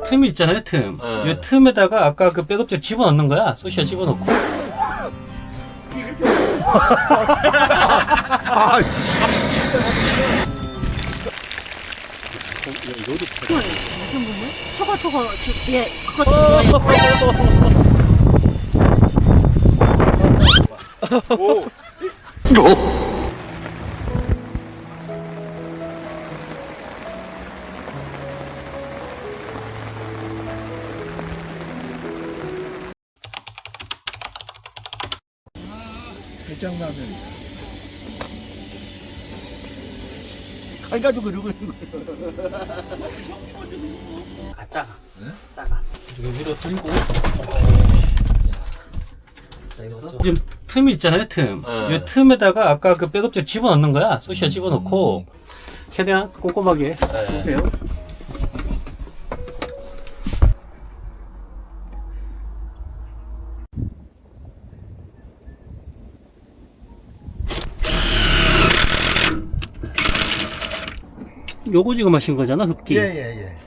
틈이 있잖아요, 틈. 네. 이 틈에다가 아까 그 백업제 집어넣는 거야. 소시아 집어넣고. 무슨 부분? 저거 예 그것도 대장라면 가가지고 이러고 있는 거야. 아, 작아. 작아. 이거 위로 들고. 지금 틈이 있잖아요, 틈. 네. 이 틈에다가 아까 그 백업제 집어넣는 거야. 소시아 집어넣고. 최대한 꼼꼼하게 해주세요. 요거 지금 하신 거잖아, 흡기. 예예예.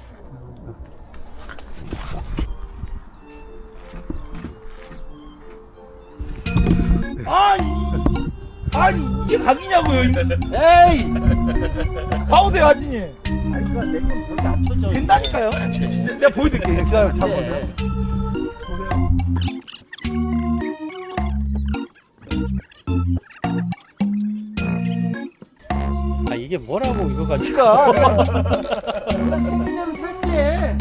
아니 이게 각이냐고요? 에이 가운데 가지니. 아니, 그니까 내건 저기 안 쳐져. 된다니까요. 내가 보여드릴게요. 기다려 잠깐만요. 아, 이게 뭐라고, 이거 가지고. 생기대로 살게.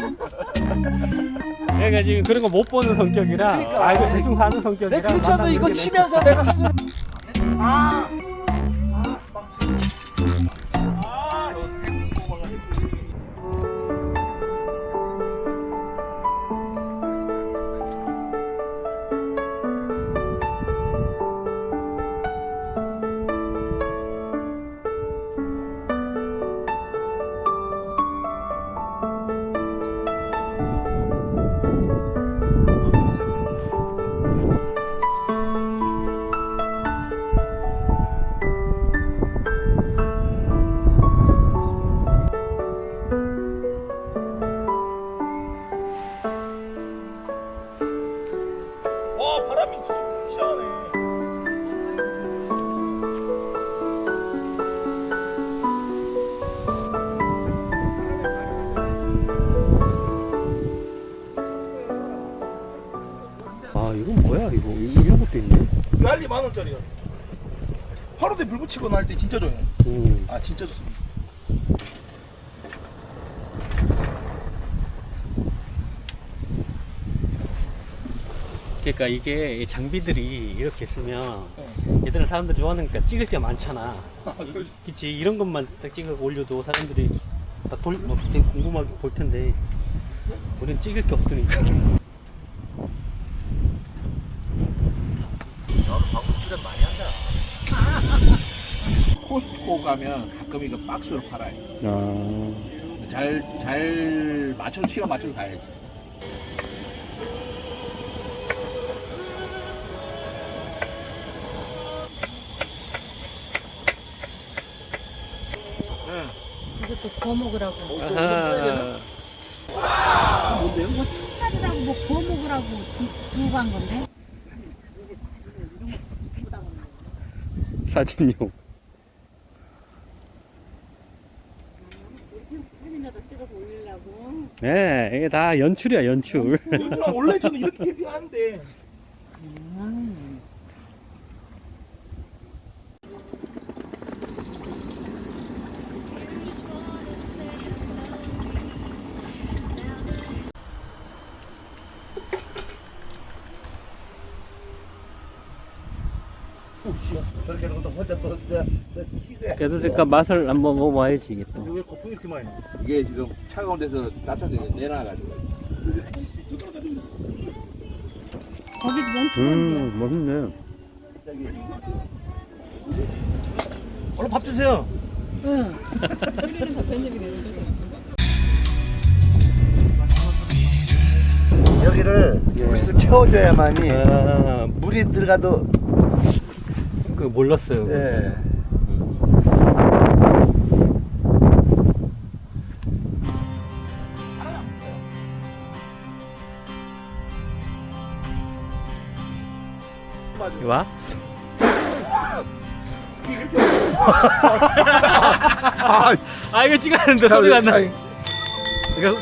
내가 지금 그런 거 못 보는 성격이라. 그러니까. 아, 이거 대충 사는 성격이라. 내가 그렇지 않아도 이거 치면서 내가 한 소리. 아. 와 바람이 진짜 되게 시원해. 아, 이건 뭐야, 이거. 이런 것도 있네. 난리 10,000원짜리야. 하루대 불 붙이거나 할 때 진짜 좋아요. 아 진짜 좋습니다. 그러니까 이게 이 장비들이 이렇게 있으면 네. 얘들은 사람들이 좋아하니까 찍을 게 많잖아. 그렇지. 그치, 이런 것만 딱 찍어 올려도 사람들이 다 되게 궁금하게 볼 텐데 우리는 찍을 게 없으니까. 코스트코 가면 가끔 이거 박스로 팔아요. 아, 잘 맞춰 치어 맞춰서 가야지. 이것도 구워 먹으라고. 아하. 뭐 청산이라고 뭐 구워 먹으라고 두고 간 건데. 사진용. 사진이라도 찍어서 올리려고. 네, 이게 다 연출이야, 연출. 요즘 원래 저는 이렇게 캠핑하는데 저렇게 하는 것도 혼자 또 희대. 그래도 그러니까 맛을 한번 먹어봐야지, 이게 또. 왜 거품이 이렇게 많이 나? 이게 지금 차가운 데서 따뜻하게 내놔가지고 거기 연출인데. 맛있네. 얼른 밥 드세요. 응. 소리는 다 편집이 되는데. 여기를 예. 불쑥 채워줘야만이 아, 물이 들어가도 그 몰랐어요. 예. 해가지고. 와? 아 이거 찍었는데 소리가 안 나. 아니, 이거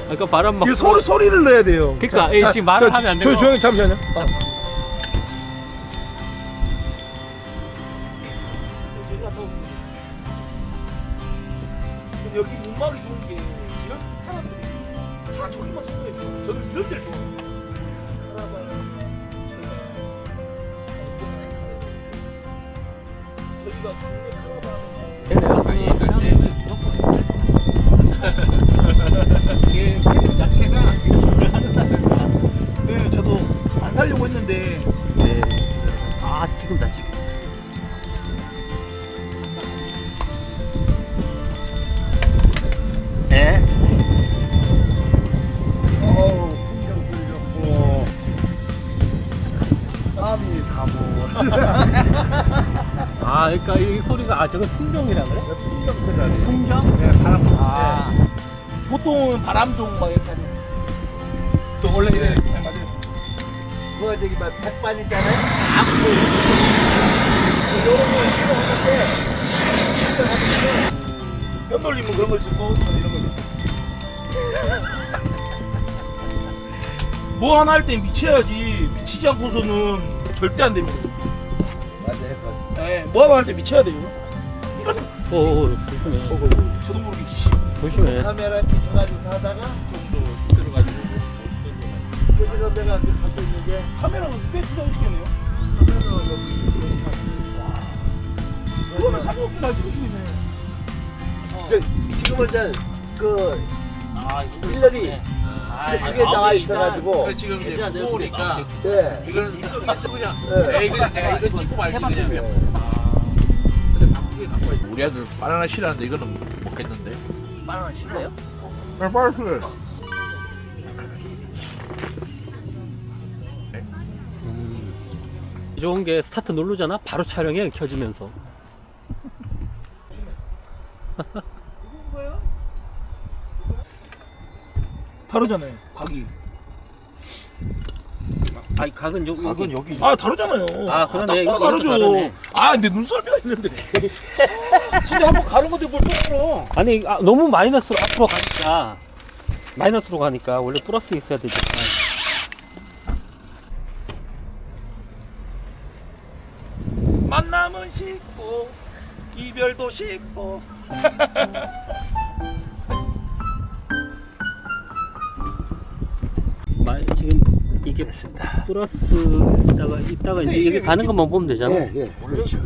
아까 바람 막. 이거 소리를 내야 돼요. 그러니까 자, 이 자, 지금 말을 자, 하면 안 되고. 조용히 잠시만요. 여기 문막이 좋은 게 이런 사람들이 다 저기만 쳐다봐요. 저는 이런 데를 좋아해요. 저기가 국내 네, 저도 안 살려고 했는데 네. 아 지금다 지금. 네. 어우 풍경 들렸고 땀이 다모 아 그러니까 이 소리가 저거 풍경이라 그래? 풍경 소리. 풍경? 네, 바람 불 아. 보통은 바람종 막 이렇게 하죠. 또 원래 이래 맞아요. 그거 저기 막 백반 있잖아요. 면 돌리면 그런 걸 쓰고 저는 이런 걸 뭐 하나 할 땐 미쳐야지. 미치지 않고서는 절대 안 됩니다. 맞아요. 네, 뭐 하나 할 때 미쳐야 돼요. 이거 오 조심해. 저도 모르게 씨. 조심해. 카메라 비춰가지고 사다가 정도 들어가지고 그래서 내가 갖고 있는 게 카메라가 꽤 투자했겠네요. 카메라가 여기 그거는 사진 잘 찍으시네. 지금은 이제 그 아 일렬이 그게 나와 있어가지고 지금 이제 무거우니까 네. 이거는 그냥 네. 그냥 제가 이거 찍고 말지 그냥 근데 바쁘게 갖고 있 우리 아들 바나나 싫어하는데 이거는 먹겠는데 바나나 싫어요? 네, 빨리. 좋은 게 스타트 누르잖아. 바로 촬영해 켜지면서. 다르잖아요. 각이. 아니 각은 여기. 아 다르잖아요. 아, 그러네. 딱 이거 다르죠. 다르네. 아 근데 눈썰미가 있는데. 진짜 한번 가는 건데 뭘 똑바로. 아니 너무 마이너스로 앞으로 가니까 마이너스로 가니까 원래 플러스 있어야 되잖아. 만남은 쉽고 이별도 쉽고. 지금 이게 플러스 이따가 이제 여기 가는 것만 보면 되잖아. 예, 예. 그렇죠.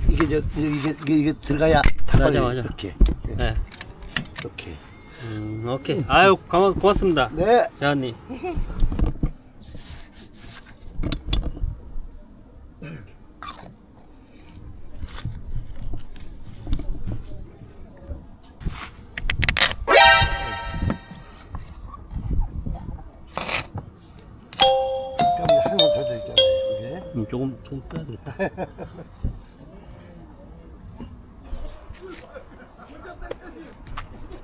이게 이게 들어가야 탁 맞아, 걸려요. 맞아. 이렇게. 예, 네. 이렇게. 오케이. 아유 고맙습니다. 네. 자님. 뼈 한번 더 있잖아요. 이게. 조금 빼야 되겠다.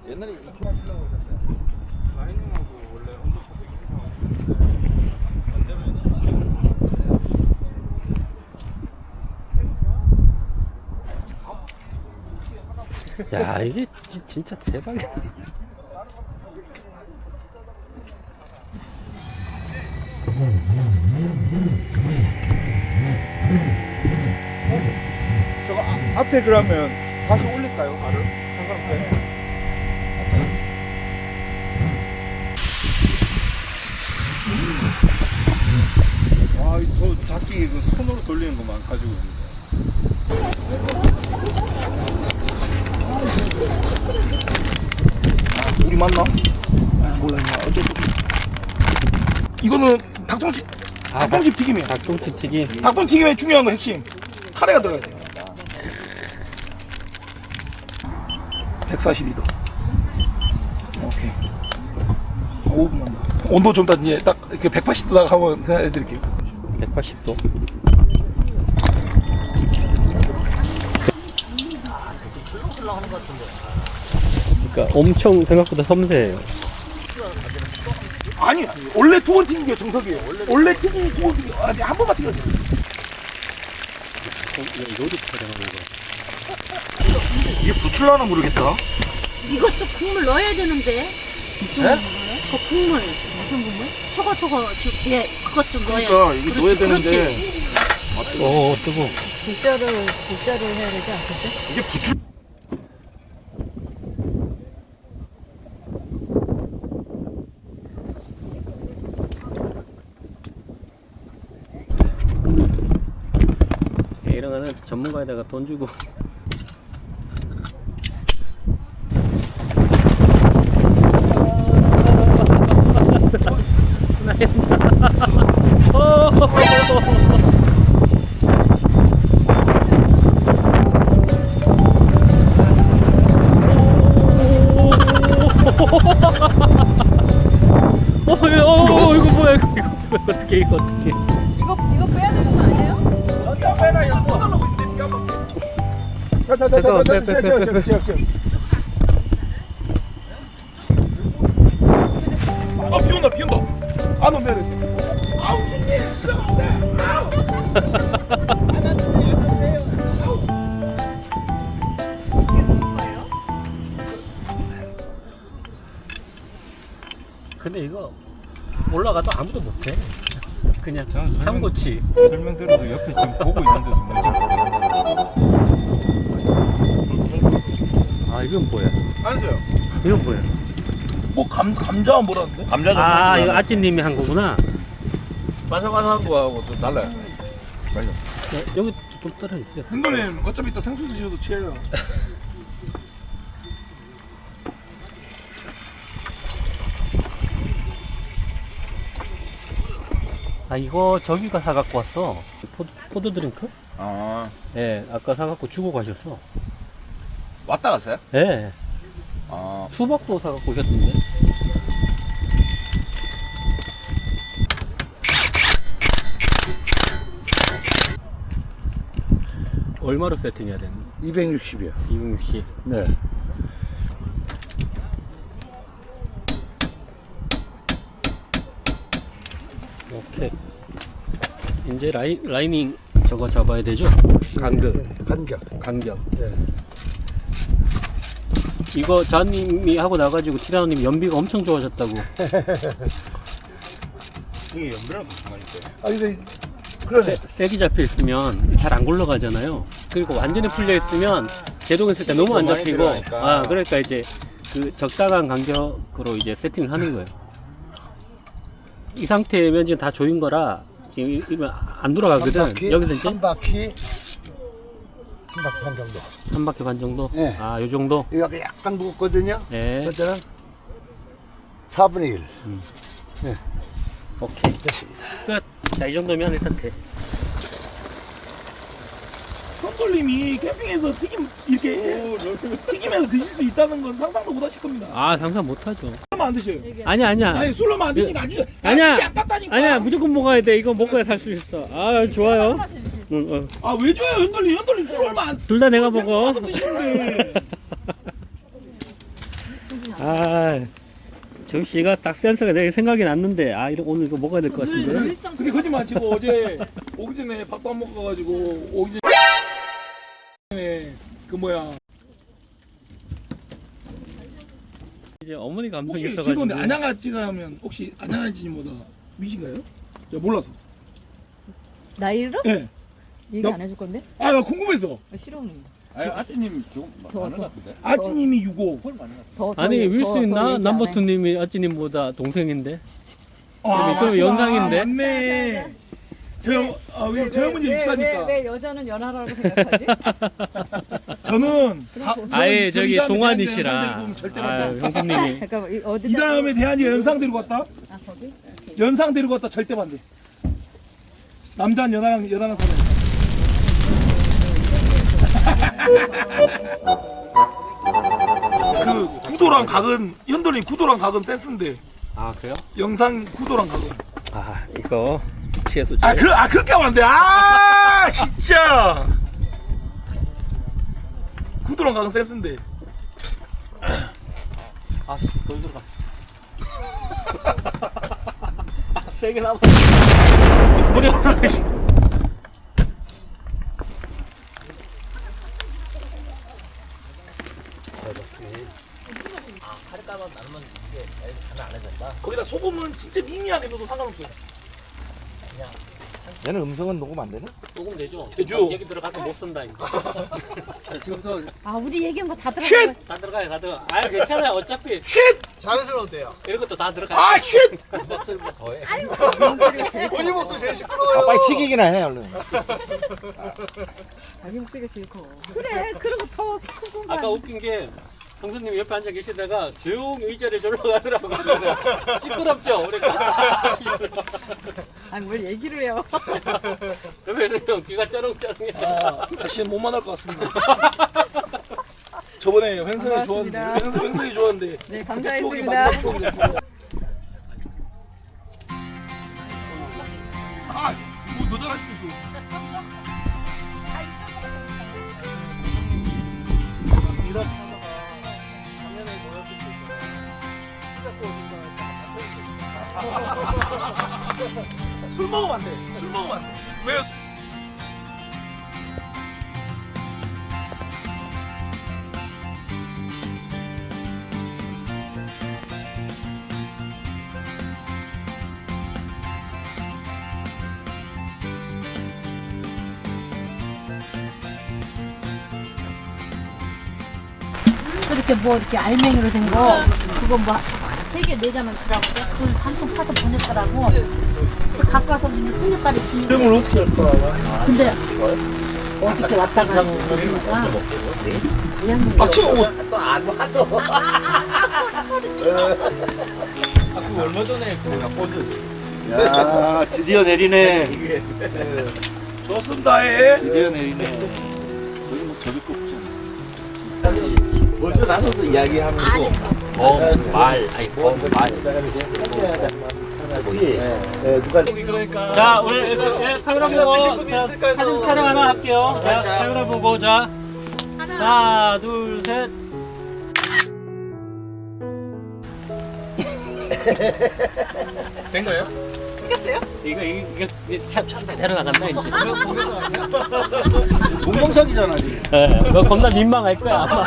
옛날에 야 이게 진짜 대박이야. 저거 앞에 그러면 다시 올릴까요? 발을? 상관없어요? 와, 저 잡기 그 손으로 돌리는 것만 가지고 있는데. 우리 맞나? 아 몰라요. 어쩔 수 없어. 이거는 닭똥집. 닭똥집 튀김이에요. 닭똥치 튀김. 닭똥 튀김의 중요한 거 핵심. 카레가 들어가야 돼요. 142도. 오케이. 5분만 더. 온도 좀 더 이제 딱 이렇게 180도다가 한번 해드릴게요. 180도. 그러니까 엄청 생각보다 섬세해요. 아니 원래 두 번 튀긴 게 정석이에요. 원래 튀긴 두 번 튀긴 아니 한 번만 튀겨야 돼. 요리 촬영하는 거. 이게 붙을라나 모르겠다. 이것도 국물 넣어야 되는데. 그 국물 무슨 국물? 저거 예 그것 좀 넣어야. 그러니까 이게 그렇지, 넣어야 되는데 그렇지. 뜨거. 국자로 해야 되지 않겠지? 이게 붙을. 이런 거는 전문가에다가 돈 주고. 이거 뭐야 이거 어떻게 이거 빼야 되는 거 아니에요? 아 비 온다. 안 오면 아우 근데 이거 올라가도 아무도 못해. 그냥 참고치. 설명 들어도 옆에 지금 보고 있는데도 뭔지 모르겠네. 아 이건 뭐야? 안녕하세요. 이건 뭐야? 뭐 감자 뭐라는데? 감자 아 이거 아찌님이 한 거구나. 바삭바삭한 거하고 좀 달라요. 맛있어. 여기 좀 떨어 있어요. 형님 어차피 이따 생수 드셔도 취해요. 아 이거 저기가 사갖고 왔어. 포도 드링크? 아, 예, 아까 사갖고 주고 가셨어. 왔다 갔어요? 예, 아, 수박도 사갖고 오셨던데. 얼마로 세팅해야 되는? 260이요. 260. 네. 오케이. 이제 라이닝 저거 잡아야 되죠? 간격. 네. 이거 자님이 하고 나가지고 티라노님 연비가 엄청 좋아졌다고. 이게 연비랑 비슷하니까. 아 근데 그러네. 세게 잡혀 있으면 잘 안 굴러가잖아요. 그리고 완전히 풀려 있으면 제동했을 때 너무 안 많이 잡히고. 들어가니까. 아 그러니까 이제 그 적당한 간격으로 이제 세팅을 하는 거예요. 이 상태면 지금 다 조인 거라 지금 이거 안 돌아가거든. 여기서 이제 한 바퀴 반 정도. 한 바퀴 반 정도. 네. 아, 요 정도. 여기 약간 무겁거든요. 예. 그때는 4분의 1 오케이. 됐습니다. 끝. 자, 이 정도면 일단 돼. 형돌님이 캠핑에서 이렇게 튀기면서 드실 수 있다는 건 상상도 못 하실 겁니다. 아, 상상 못 하죠. 술로만 안 드셔요. 아니야. 아니 술로만 안 드시니까 안 드셔요. 아니야. 이게 아깝다니까. 아니야, 무조건 먹어야 돼. 이거 먹어야 살 수 있어. 아, 좋아요. 응. 아 왜 줘요 형돌님 술 얼마 안 둘 다 내가 먹어. 드시는데. 아, 저 씨가 딱 센서가 내 생각이 났는데, 아, 오늘 이거 먹어야 될 것 같은데. 근데 거짓말 치고 어제 오기 전에 밥도 안 먹어가지고 오기 전에 그 뭐야 이제 어머니 감성이 혹시 있어가지고. 죄송한데 안양아찌가 하면 혹시 안양아찌님보다 미신가요? 제가 몰라서. 나이로? 예. 얘기 안 해줄 건데? 아 나 궁금해서. 싫어하는 아니, 아찌님 좀 많은 것 같은데? 아찌님이 65. 더 아니, 더 윌수 더 있나? 얘기 안 해. 남버투님이 아찌님보다 동생인데. 아 그럼 영상인데? 맞네. 저 형은 이제 육사니까. 왜 여자는 연하라고 생각하지? 저는 아예 저기 이 다음에 동안이시라. 대한이 영상 데리고 오면 절대 아, 형수님이. 잠깐만 어디 이 다음에 대한이 연상 데리고 왔다? 아 거기? 연상 데리고 왔다 절대 반대. 남자는 연하랑 사는. 그 구도랑 각은 현돌님 구도랑 각은 센스인데 아, 그래요? 영상 구도랑 각은. 아, 이거 취해서. 그렇게 하면 안 돼. 아 진짜. 구도랑 각은 센스인데. 아, 돈 들어갔어. 세게 나와. 물이 없어. 거기다 소금은 진짜 미미하게 넣어도 상관없어요. 얘는 음성은 녹음 안 되나? 녹음 되죠? 되죠. 얘기 들어가서 못 쓴다 이거. 지금부터 아 우리 얘기한 거 다 들어가요. 다 들어가요, 다 들어가. 아 괜찮아요. 어차피 자연스러운데요. 이런 것도 다 들어가요. 아 쉿! 목소리보다 더해. 본인 목소리 제일 시끄러워요. 아, 빨리 튀기기나 해 얼른. 자기 목소리가 제일 커. 그래 그리고 더 크고 아까 웃긴 게 형수님 옆에 앉아 계시다가 조용히 의자를 절로 가더라고. 그래서 시끄럽죠? 그러니까. 아니 뭘 얘기를 해요. 왜 이래요? 귀가 쩌렁쩌렁해. 다시는 못 만날 것 같습니다. 저번에 횡성이 좋았는데 반갑습니다. 횡성이 좋았는데 네 그때 추억이 감사했습니다. 마지막 추억이 됐고. 아뭐 도전할 수 있어. 술 먹으면 안 돼. 술 먹으면 안 돼. 왜? 그렇게 뭐 이렇게 알맹이로 된 거 그거 뭐 3개 4개만 주라고 그걸 한 통 사서 보냈더라고. 그 갖고 와서 그냥 손녀딸이 주는 거. 그걸 어떻게 할 거야? 근데 어저께 왔다가 그러니까 박치고 오고. 그 얼마 전에 내가 꽂은 야 드디어 내리네. 좋습니다. 해. 드디어 내리네. 저기 뭐 저기 거 없잖아. 먼저 나서서 이야기하면서 말. 아니 말. 누가 자, 우리 예, 카메라 보고 자, 사진 촬영 하나 할게요. 자, 카메라 보고 자. 하나, 둘, 셋. 된 거예요? 이게 참 대로 나간다 이제. 동영상이잖아 지금. 예, 너 겁나 민망할 거야 아마.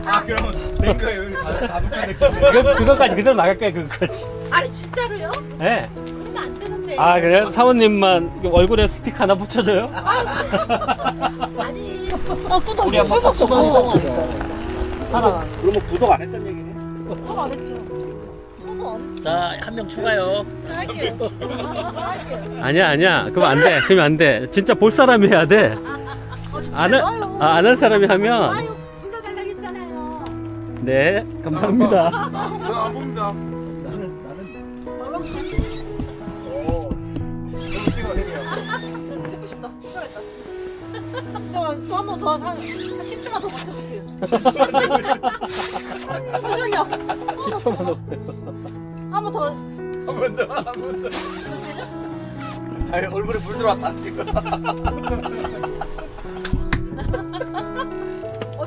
아 그러면 된 거예요. 다 녹화됐거든요. 그거까지 그대로 나갈 거야 그거까지. 아니 진짜로요? 예. 그러면 안 되는데. 아 그래요? 사모님만 얼굴에 스틱 하나 붙여줘요? 아니. 또 우리 한번 먹고 그러면 구독 안 했단 얘기네. 저도 안 했죠. 저도 안 했죠. 자, 한 명 추가요. 저 할게요. 할게요. 아니야. 그러면 안 돼. 그러면 안 돼. 진짜 볼 사람이 해야 돼. 안 할 사람이 하면. 아유 불러달라고 했잖아요. 네, 감사합니다. 저는 안 봅니다. 찍고 싶다. 찍어야겠다. 잠깐만 또 한 번 더 한 10초만 더 버텨주세요. 잠시만요. 10초만 더. 한 번 더. 한번 더. 아니 얼굴에 물 들어왔다.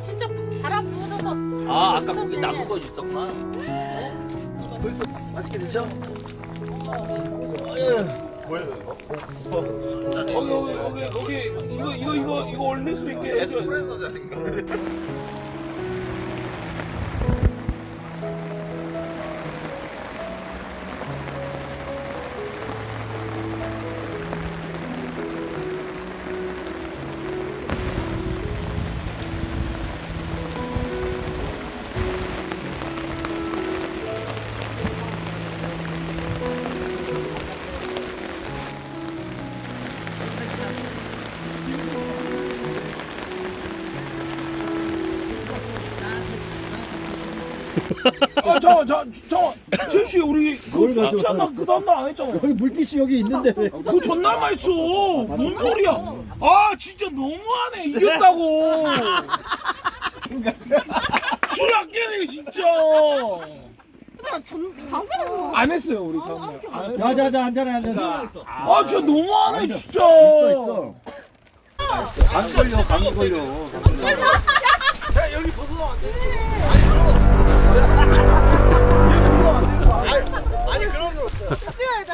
진짜 바람 불어서. 아, 아까 거기 나무 거 있었구나. 맛있게 드셔. 여기 이거 올릴 수 있게. 에스프레소잖아 이거. 잠깐만. 제시 우리 그 숙취 한날 그 다음날 안 했잖아. 여기 물티슈 여기 있는데 왜? 그 전날만 했어. 무슨 소리야? 아 진짜 너무하네. 이겼다고. 술 아끼네 진짜. 당근은 안 했어요 우리 다음날. 자자자 한잔해 한잔. 아 진짜 너무하네 진짜. 감기 걸려. 야 여기 벗어나면 안 돼. 아니 그런 거 없어. 찍어야겠다.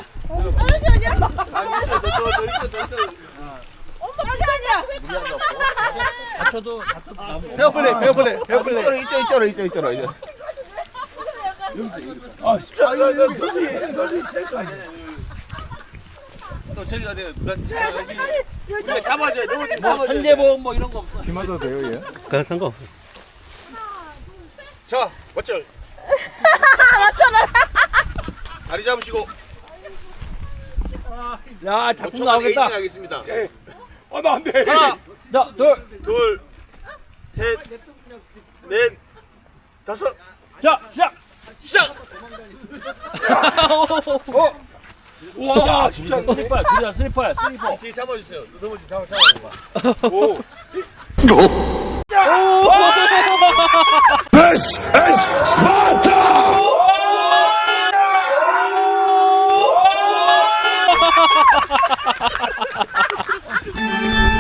배고플래. 이쪽으로. 아 진짜 이거 손이 또 저기가 내가 부딪혀가지. 우리가 잡아줘야 돼. 뭐 선제보험 뭐 이런 거 없어. 비 맞아도 돼요 얘? 그건 상관없어. 자, 멋절. 다리 잡으시고. 야 작품 5초간 나오겠다. 에이징 하겠습니다. 아나 안돼. 하나, 자 둘. 둘, 셋, 넷, 다섯. 자 시작. 시작. 와 진짜 안 돼. 슬리퍼야 그냥 슬리퍼야 슬리퍼. 뒤에 잡아주세요. 넘어지 잡아봐. 오.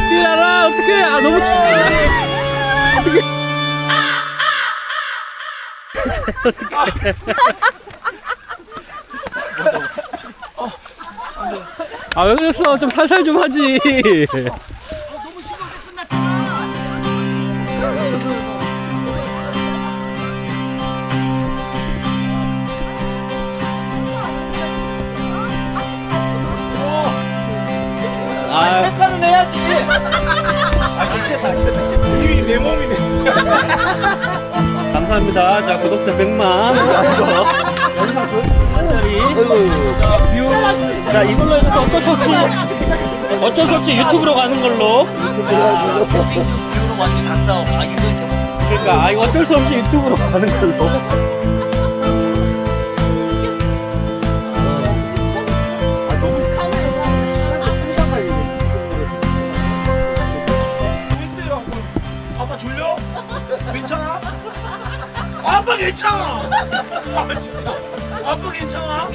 뛰어라 어떡해 아 너무 아 왜 그랬어 좀 살살 좀 하지. 아 색깔은 해야지. 이미 내 몸이네. 감사합니다. 자 구독자 100만. 영상 좋은 뷰. 자 이걸로 해서 어쩔 수 없이 유튜브로 가는 걸로. 그러니까 아 이거 어쩔 수 없이 유튜브로 가는 걸로. 아빠 졸려? 괜찮아? 아빠 괜찮아. 아 진짜. 아빠 괜찮아?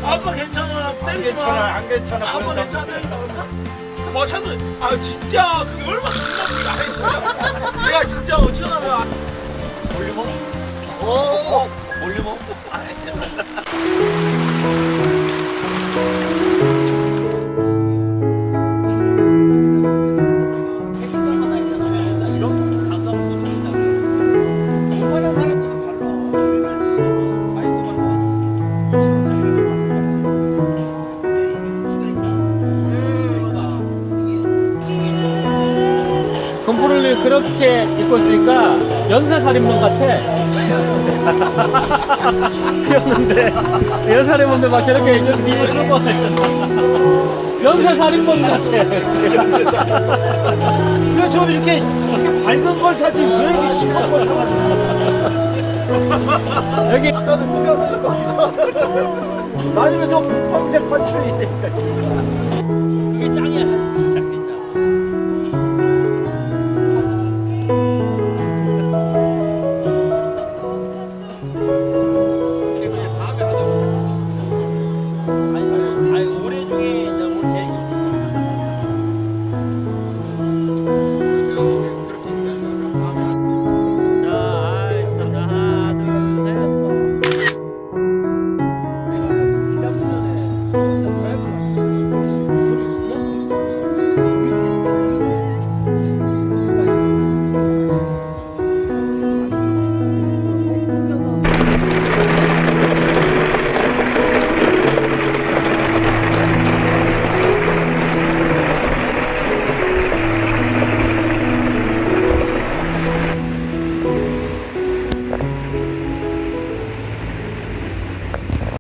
아빠 괜찮아. 때리지 마. 안 괜찮아. 아빠 괜찮아. 와 찬우. 아 진짜 그게 얼마나 중요한지 알아 진짜. 내가 진짜 어지간하면 건프로를 그렇게 입고 있으니까 연쇄살인범 같아. 그랬는데 연쇄살인범들 막 저렇게 입을 쓰고 하잖아. 연쇄살인범 같아. 왜 좀 이렇게 밝은 걸 사지 왜 이렇게 심한 걸 사가지고. 여기 아까는 티라노 거 이상하더라고요. 아니면 저 금방색 판출이 있다니까. 그게 짱이야.